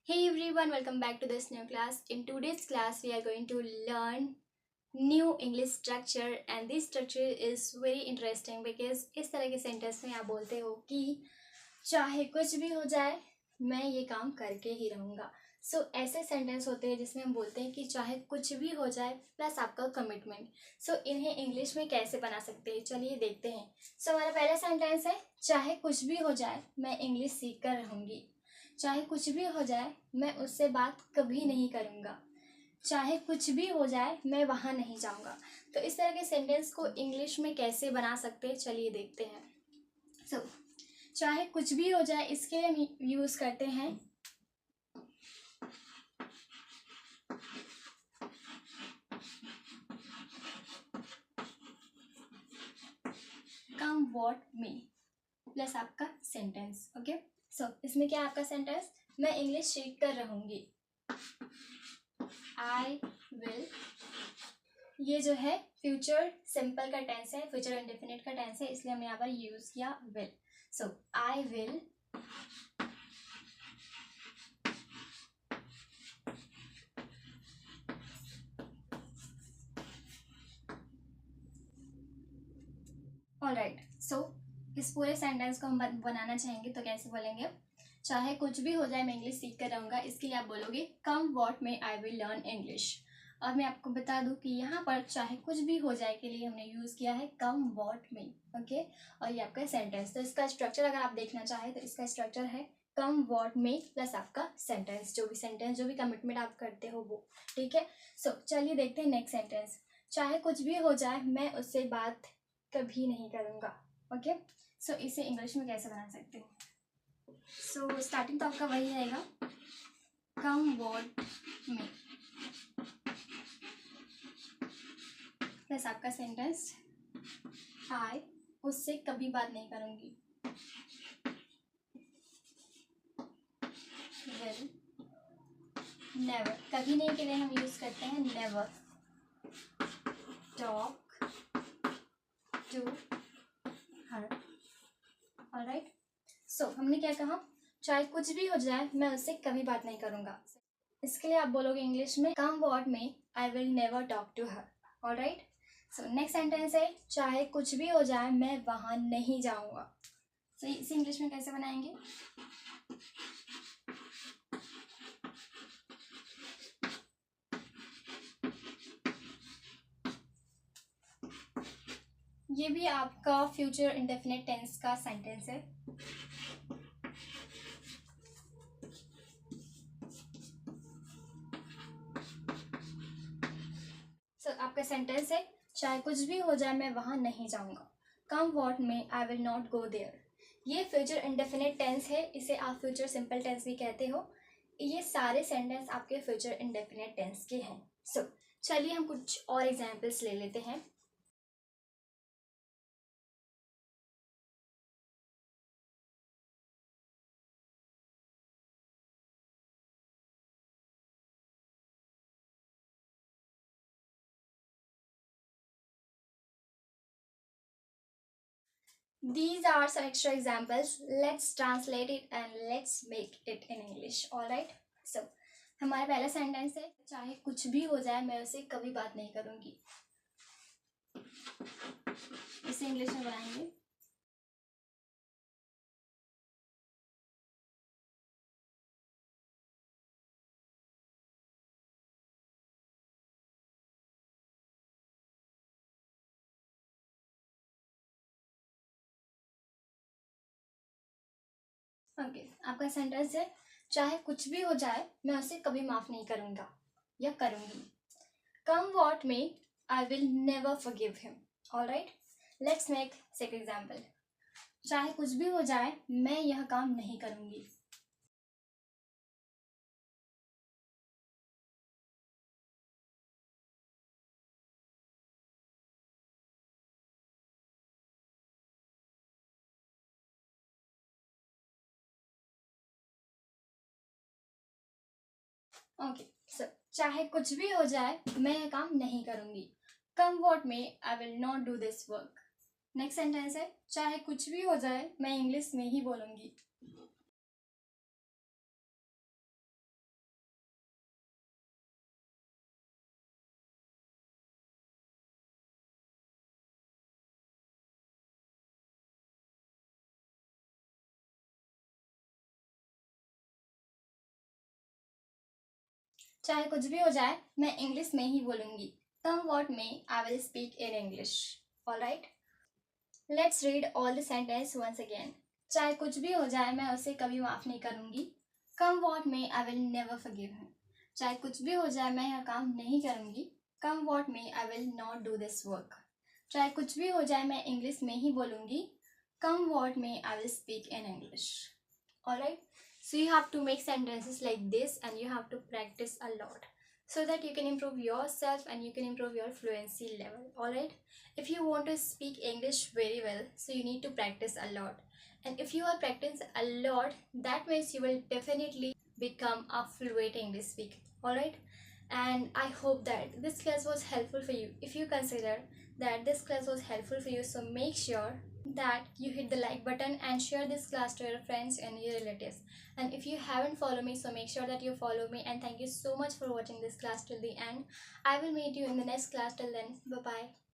Hey everyone, welcome back to this new class. In today's class, we are going to learn new English structure and this structure is very interesting because इस तरह के sentence में आप बोलते हो कि चाहे कुछ भी हो जाए मैं ये काम करके ही रहूँगा। ऐसे सेंटेंस होते हैं जिसमें हम बोलते हैं कि चाहे कुछ भी हो जाए प्लस आपका कमिटमेंट। इन्हें इंग्लिश में कैसे बना सकते हैं, चलिए देखते हैं। हमारा पहला सेंटेंस है चाहे कुछ भी हो जाए मैं इंग्लिश सीख कर रहूँगी। चाहे कुछ भी हो जाए मैं उससे बात कभी नहीं करूँगा। चाहे कुछ भी हो जाए मैं वहाँ नहीं जाऊँगा। तो इस तरह के सेंटेंस को इंग्लिश में कैसे बना सकते हैं, चलिए देखते हैं। चाहे कुछ भी हो जाए इसके लिए हम यूज़ करते हैं कम व्हाट मे प्लस आपका सेंटेंस। ओके, इसमें क्या है आपका सेंटेंस, मैं इंग्लिश सीख कर रहूँगी। आई विल, ये जो है फ्यूचर सिंपल का टेंस है, फ्यूचर इंडेफिनिट का टेंस है, इसलिए हमने यहाँ पर यूज किया विल। I will alright. इस पूरे सेंटेंस को हम बनाना चाहेंगे तो कैसे बोलेंगे, चाहे कुछ भी हो जाए मैं इंग्लिश सीख कर रहूँगा। इसके लिए आप बोलोगे come what may I will learn English. और मैं आपको बता दूं कि यहाँ पर चाहे कुछ भी हो जाए के लिए हमने यूज़ किया है कम व्हाट मे। ओके, और ये आपका सेंटेंस। तो इसका स्ट्रक्चर अगर आप देखना चाहें तो इसका स्ट्रक्चर है कम व्हाट मे प्लस आपका सेंटेंस, जो भी कमिटमेंट आप करते हो वो। ठीक है, चलिए देखते हैं नेक्स्ट सेंटेंस। चाहे कुछ भी हो जाए मैं उससे बात कभी नहीं करूँगा। ओके, इसे इंग्लिश में कैसे बना सकते हो। स्टार्टिंग तो आपका वही आएगा कम व्हाट मे प्लस आपका सेंटेंस आई उससे कभी बात नहीं करूँगी। विल नेवर, कभी नहीं के लिए हम यूज़ करते हैं never. Talk to her. Alright, हमने क्या कहा, चाहे कुछ भी हो जाए मैं उससे कभी बात नहीं करूँगा। इसके लिए आप बोलोगे इंग्लिश में come what may I will never talk to her. Alright, next sentence है चाहे कुछ भी हो जाए मैं वहाँ नहीं जाऊँगा। इसे इंग्लिश में कैसे बनाएंगे, ये भी आपका फ्यूचर इंडेफिनिट टेंस का सेंटेंस है। आपका सेंटेंस है चाहे कुछ भी हो जाए मैं वहां नहीं जाऊंगा। Come what may I will not go there. ये फ्यूचर इंडेफिनिट टेंस है, इसे आप फ्यूचर सिंपल टेंस भी कहते हो। ये सारे सेंटेंस आपके फ्यूचर इंडेफिनिट टेंस के हैं। चलिए हम कुछ और एग्जाम्पल्स ले लेते हैं। These are some extra examples. Let's translate it and let's make it in English. Alright? हमारा पहला सेंटेंस है चाहे कुछ भी हो जाए मैं उससे कभी बात नहीं करूंगी। इसे इंग्लिश में बनाएंगे आपका सेंटेंस है चाहे कुछ भी हो जाए मैं उसे कभी माफ नहीं करूंगा या करूंगी। Come what may I will never forgive him. Alright, let's make second example. चाहे कुछ भी हो जाए मैं यह काम नहीं करूंगी। ओके, चाहे कुछ भी हो जाए मैं यह काम नहीं करूंगी। Come what may I will not do this work. Next sentence है चाहे कुछ भी हो जाए मैं इंग्लिश में ही बोलूंगी। चाहे कुछ भी हो जाए मैं इंग्लिश में ही बोलूंगी. Come what may I will speak in English. Alright, let's read all the sentence once again. चाहे कुछ भी हो जाए मैं उसे कभी माफ नहीं करूंगी. Come what may I will never forgive him. चाहे कुछ भी हो जाए मैं यह काम नहीं करूंगी. Come what may I will not do this work. चाहे कुछ भी हो जाए मैं इंग्लिश में ही बोलूंगी. Come what may I will speak in English. Alright, so you have to make sentences like this and you have to practice a lot so that you can improve yourself and you can improve your fluency level. Alright, if you want to speak English very well, so you need to practice a lot, and if you are practicing a lot, that means you will definitely become a fluent English speaker. Alright, and I hope that this class was helpful for you. If you consider that this class was helpful for you, so make sure that you hit the like button and share this class to your friends and your relatives. And if you haven't followed me, so make sure that you follow me. And thank you so much for watching this class till the end. I will meet you in the next class. Till then, bye bye.